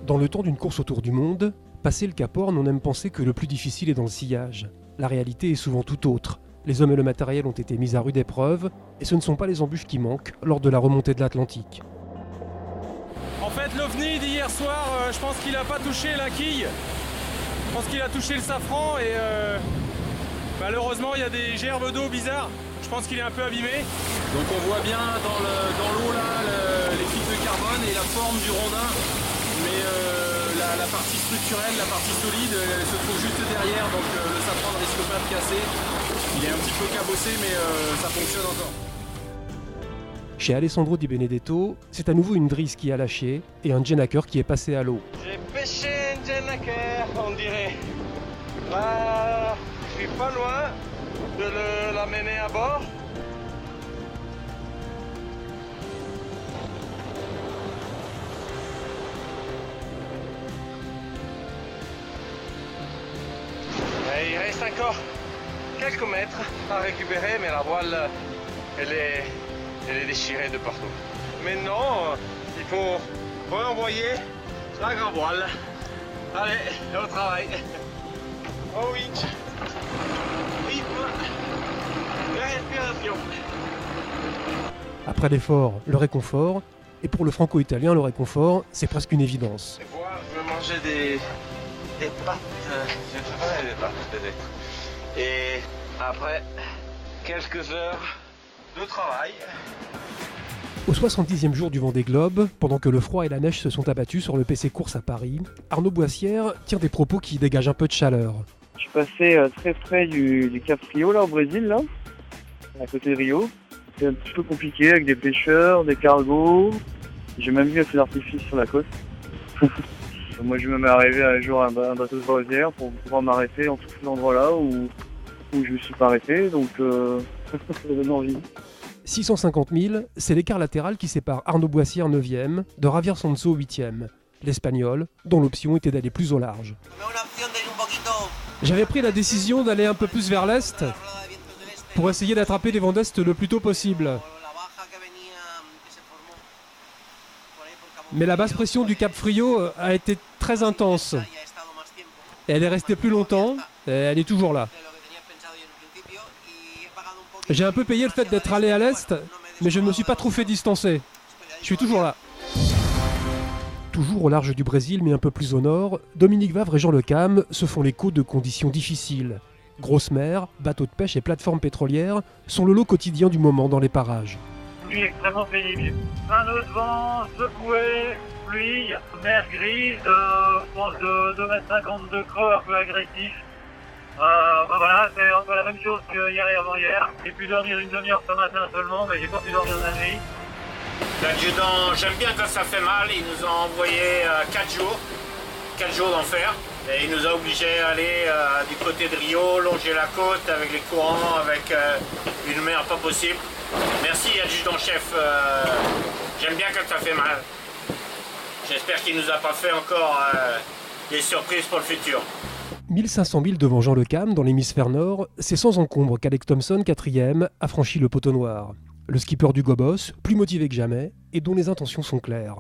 Dans le temps d'une course autour du monde, passé le Cap Horn, on aime penser que le plus difficile est dans le sillage. La réalité est souvent tout autre. Les hommes et le matériel ont été mis à rude épreuve, et ce ne sont pas les embûches qui manquent lors de la remontée de l'Atlantique. En fait, l'OVNI d'hier soir, je pense qu'il n'a pas touché la quille. Je pense qu'il a touché le safran et malheureusement, il y a des gerbes d'eau bizarres. Je pense qu'il est un peu abîmé. Donc on voit bien dans l'eau là les fibres de carbone et la forme du rondin. Mais la partie structurelle, la partie solide, elle se trouve juste derrière. Donc le safran ne risque pas de casser. Il est un petit peu cabossé, mais ça fonctionne encore. Chez Alessandro Di Benedetto, c'est à nouveau une drisse qui a lâché et un gennaker qui est passé à l'eau. J'ai pêché un gennaker, on dirait. Là, je suis pas loin de l'amener à bord. Et il reste encore quelques mètres à récupérer, mais la voile, elle est déchirée de partout. Maintenant, il faut renvoyer la grande voile. Allez, au travail. Au winch. Rythme de respiration. Après l'effort, le réconfort, et pour le franco-italien, le réconfort, c'est presque une évidence. Des fois, je vais manger des pâtes, je ferai des pâtes peut-être. Et après quelques heures de travail. Au 70e jour du Vendée Globe, pendant que le froid et la neige se sont abattus sur le PC Course à Paris, Arnaud Boissière tient des propos qui dégagent un peu de chaleur. Je suis passé très près du Cap Frio, là, au Brésil, là, à côté de Rio. C'est un petit peu compliqué avec des pêcheurs, des cargos. J'ai même vu un feu d'artifice sur la côte. Moi, je vais même arriver un jour à un bateau de croisière pour pouvoir m'arrêter en tout cet endroit-là où je ne suis pas arrêté, donc ça donne envie. 650 000, c'est l'écart latéral qui sépare Arnaud Boissière 9e de Javier Sanso 8e, l'Espagnol, dont l'option était d'aller plus au large. J'avais pris la décision d'aller un peu plus vers l'est pour essayer d'attraper les vents d'est le plus tôt possible. Mais la basse pression du Cap Frio a été très intense. Et elle est restée plus longtemps, et elle est toujours là. J'ai un peu payé le fait d'être allé à l'est, mais je ne me suis pas trop fait distancer. Je suis toujours là. Toujours au large du Brésil, mais un peu plus au nord, Dominique Vavre et Jean Le Cam se font l'écho de conditions difficiles. Grosse mer, bateaux de pêche et plateformes pétrolières sont le lot quotidien du moment dans les parages. Pluie extrêmement pénible. Plein de vent, secoué, pluie, mer grise, je pense de 2,50 m de creux, un peu agressif. Voilà, c'est un peu la même chose que hier et avant-hier. J'ai pu dormir une demi-heure ce matin seulement, mais j'ai pas pu dormir la nuit. L'adjudant, j'aime bien quand ça fait mal, il nous a envoyé 4 jours d'enfer. Et il nous a obligés à aller du côté de Rio, longer la côte avec les courants, avec une mer pas possible. Merci adjudant-chef, j'aime bien quand ça fait mal. J'espère qu'il nous a pas fait encore des surprises pour le futur. 1500 000 devant Jean Le Cam dans l'hémisphère nord, c'est sans encombre qu'Alec Thompson, 4e, a franchi le poteau noir. Le skipper du Gobos, plus motivé que jamais, et dont les intentions sont claires.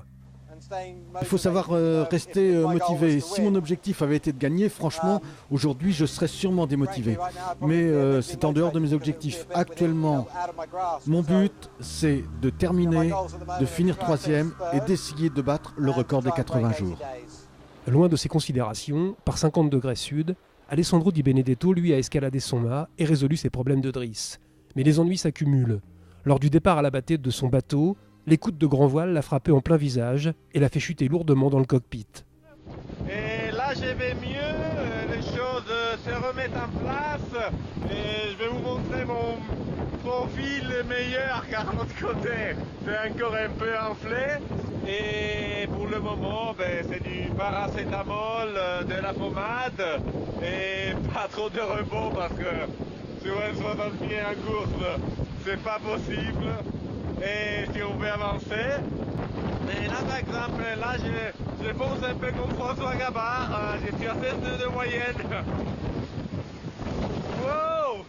Il faut savoir rester motivé. Si mon objectif avait été de gagner, franchement, aujourd'hui, je serais sûrement démotivé. Mais c'est en dehors de mes objectifs. Actuellement, mon but, c'est de terminer, de finir 3e et d'essayer de battre le record des 80 jours. Loin de ses considérations, par 50 degrés sud, Alessandro Di Benedetto, lui, a escaladé son mât et résolu ses problèmes de drisse. Mais les ennuis s'accumulent. Lors du départ à la bâtée de son bateau, l'écoute de grand voile l'a frappé en plein visage et l'a fait chuter lourdement dans le cockpit. Et là, je vais mieux, les choses se remettent en place. Et je vais vous montrer mon profil meilleur, car de l'autre côté, c'est encore un peu enflé. Et pour le moment, c'est du paracétamol, de la pommade et pas trop de repos parce que sur un 60 pieds en course, c'est pas possible. Et si on veut avancer, mais là par exemple, là je pense un peu comme François Gabard, je suis à 16 nœuds de moyenne. Wow.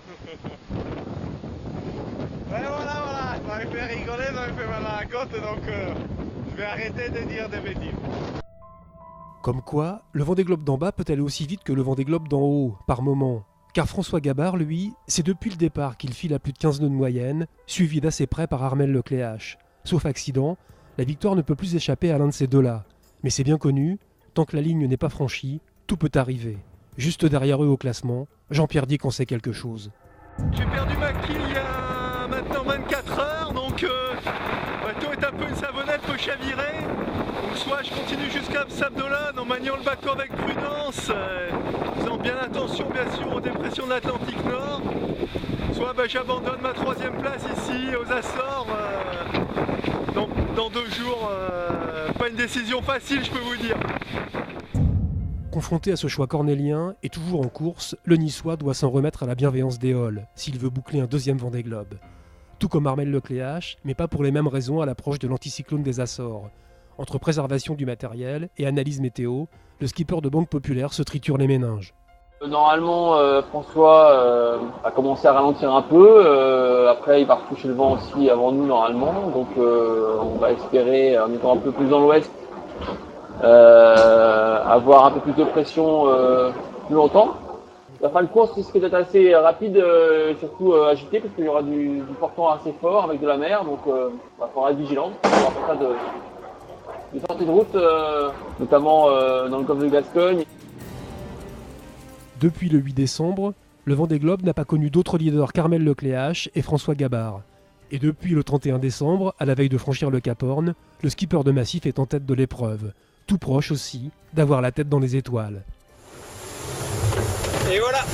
Ouais, voilà, ça me fait rigoler, ça me fait mal à la côte, donc je vais arrêter de dire des bêtises. Comme quoi, le Vendée Globe d'en bas peut aller aussi vite que le Vendée Globe d'en haut, par moment. Car François Gabard, lui, c'est depuis le départ qu'il file à plus de 15 nœuds de moyenne, suivi d'assez près par Armel Lecléache. Sauf accident, la victoire ne peut plus échapper à l'un de ces deux-là. Mais c'est bien connu, tant que la ligne n'est pas franchie, tout peut arriver. Juste derrière eux au classement, Jean-Pierre Dick en sait quelque chose. J'ai perdu ma quille il y a maintenant 24 heures, donc le bateau est un peu une savonnette, peut chavirer. Donc soit je continue jusqu'à Sabdolan en maniant le bateau avec prudence, en faisant bien attention bien sûr aux dépressions de l'Atlantique Nord, soit j'abandonne ma 3e place ici aux Açores dans 2 jours. Pas une décision facile, je peux vous dire. Confronté à ce choix cornélien et toujours en course, le Niçois doit s'en remettre à la bienveillance d'Éole s'il veut boucler un 2e Vendée Globe. Tout comme Armel Lecléache, mais pas pour les mêmes raisons à l'approche de l'anticyclone des Açores. Entre préservation du matériel et analyse météo, le skipper de Banque Populaire se triture les méninges. Normalement, François a commencé à ralentir un peu. Après, il va retoucher le vent aussi avant nous normalement. Donc, on va espérer, en étant un peu plus dans l'ouest, avoir un peu plus de pression plus longtemps. La fin de course risque d'être assez rapide, surtout agité, parce qu'il y aura du portant assez fort avec de la mer. Donc, il faudra être vigilant. Il y aura pas de sortie de route, notamment dans le golfe de Gascogne. Depuis le 8 décembre, le Vendée Globe n'a pas connu d'autres leaders qu'Armel Lecléache et François Gabard. Et depuis le 31 décembre, à la veille de franchir le Cap Horn, le skipper de Massif est en tête de l'épreuve. Tout proche aussi d'avoir la tête dans les étoiles. Et voilà,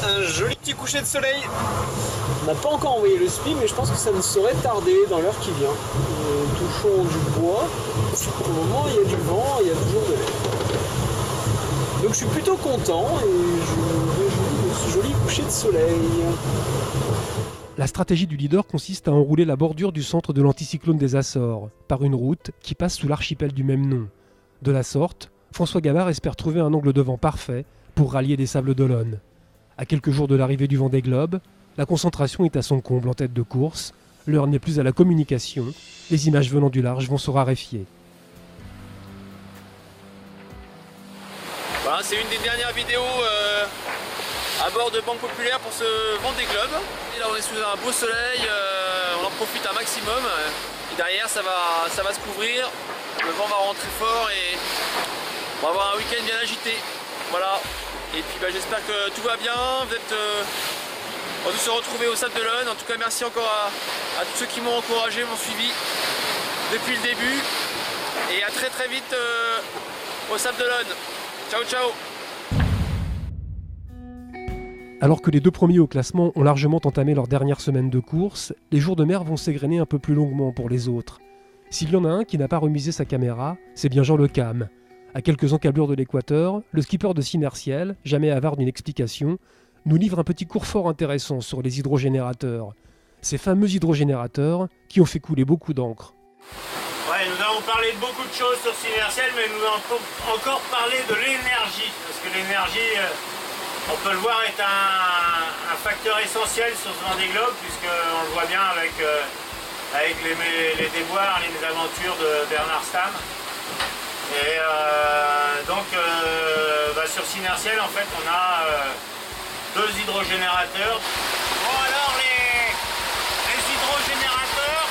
un joli petit coucher de soleil. On n'a pas encore envoyé le SPI, mais je pense que ça ne saurait tarder dans l'heure qui vient. Touchons du bois. Pour le moment, il y a du vent, il y a toujours de l'air. Donc je suis plutôt content et je me réjouis de ce joli coucher de soleil. La stratégie du leader consiste à enrouler la bordure du centre de l'anticyclone des Açores par une route qui passe sous l'archipel du même nom. De la sorte, François Gabard espère trouver un angle de vent parfait pour rallier les Sables d'Olonne. À quelques jours de l'arrivée du Vendée Globe, la concentration est à son comble en tête de course. L'heure n'est plus à la communication. Les images venant du large vont se raréfier. Voilà, c'est une des dernières vidéos à bord de Banque Populaire pour ce Vendée Globe. Et là on est sous un beau soleil, on en profite un maximum. Et derrière ça va se couvrir, le vent va rentrer fort et on va avoir un week-end bien agité. Voilà. Et puis j'espère que tout va bien. On va tous se retrouver au Sable d'Olonne. En tout cas merci encore à tous ceux qui m'ont encouragé, m'ont suivi depuis le début. Et à très très vite au Sable d'Olonne. Ciao ciao. Alors que les 2 premiers au classement ont largement entamé leur dernière semaine de course, les jours de mer vont s'égrener un peu plus longuement pour les autres. S'il y en a un qui n'a pas remisé sa caméra, c'est bien Jean Le Cam. À quelques encablures de l'équateur, le skipper de Sinertiel, jamais avare d'une explication, nous livre un petit cours fort intéressant sur les hydrogénérateurs. Ces fameux hydrogénérateurs qui ont fait couler beaucoup d'encre. Ouais, nous avons parlé de beaucoup de choses sur Sinertiel, mais nous avons encore parlé de l'énergie. Parce que l'énergie, on peut le voir, est un facteur essentiel sur ce Vendée Globe, puisqu'on le voit bien avec les déboires, les mésaventures de Bernard Stamm. Et donc sur Sinertiel, en fait, on a 2 hydrogénérateurs. Bon, alors les hydrogénérateurs,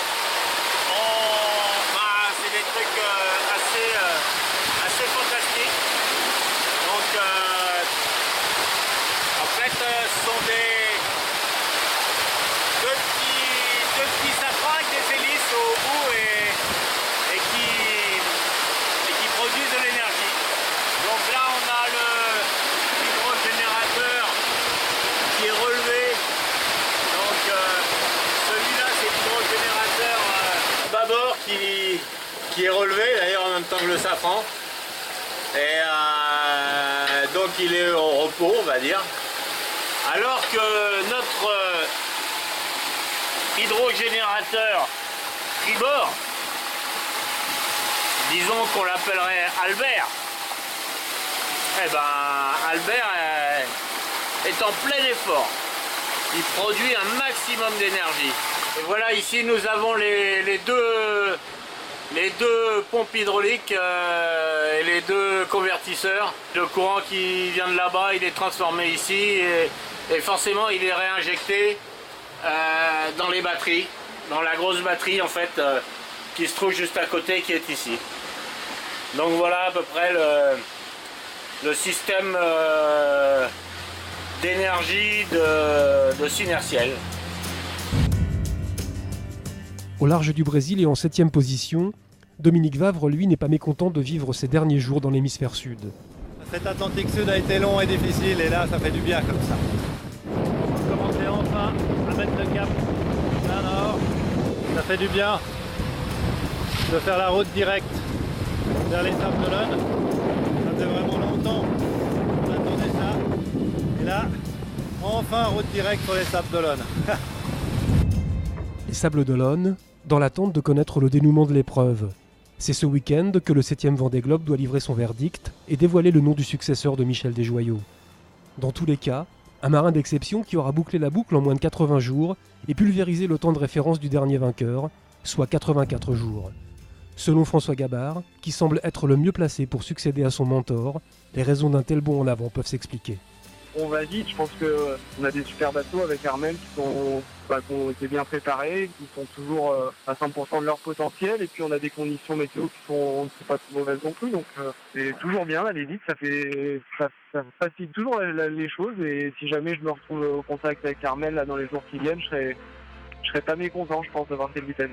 c'est des trucs assez fantastiques. Donc en fait ce sont deux petits safrans avec des hélices au bout et qui produisent de l'énergie. Donc là on a l'hydrogénérateur qui est relevé. Donc celui-là c'est l'hydrogénérateur à bâbord qui est relevé d'ailleurs en même temps que le safran. Et donc il est au repos, on va dire. Alors que notre hydrogénérateur tribord, disons qu'on l'appellerait Albert, Albert est en plein effort. Il produit un maximum d'énergie. Et voilà, ici nous avons les deux les 2 pompes hydrauliques et les 2 convertisseurs. Le courant qui vient de là-bas, il est transformé ici et forcément il est réinjecté dans les batteries, dans la grosse batterie en fait qui se trouve juste à côté, qui est ici. Donc voilà à peu près le système d'énergie de Synertiel. Au large du Brésil et en 7e position, Dominique Vavre, lui, n'est pas mécontent de vivre ses derniers jours dans l'hémisphère sud. Cet Atlantique Sud a été long et difficile et là ça fait du bien comme ça. On va commencer enfin à mettre le cap plein nord. Ça fait du bien de faire la route directe vers les Sables d'Olonne. Ça faisait vraiment longtemps qu'on attendait ça. Et là, enfin route directe pour les Sables d'Olonne. Les Sables d'Olonne, dans l'attente de connaître le dénouement de l'épreuve. C'est ce week-end que le 7e Vendée Globe doit livrer son verdict et dévoiler le nom du successeur de Michel Desjoyaux. Dans tous les cas, un marin d'exception qui aura bouclé la boucle en moins de 80 jours et pulvérisé le temps de référence du dernier vainqueur, soit 84 jours. Selon François Gabard, qui semble être le mieux placé pour succéder à son mentor, les raisons d'un tel bond en avant peuvent s'expliquer. On va vite, je pense qu'on a des super bateaux avec Armel qui ont été bien préparés, qui sont toujours à 100% de leur potentiel, et puis on a des conditions météo qui sont pas trop mauvaises non plus, donc c'est toujours bien d'aller vite, ça facilite toujours les choses, et si jamais je me retrouve au contact avec Armel là, dans les jours qui viennent, je serais pas mécontent, je pense, d'avoir cette vitesse.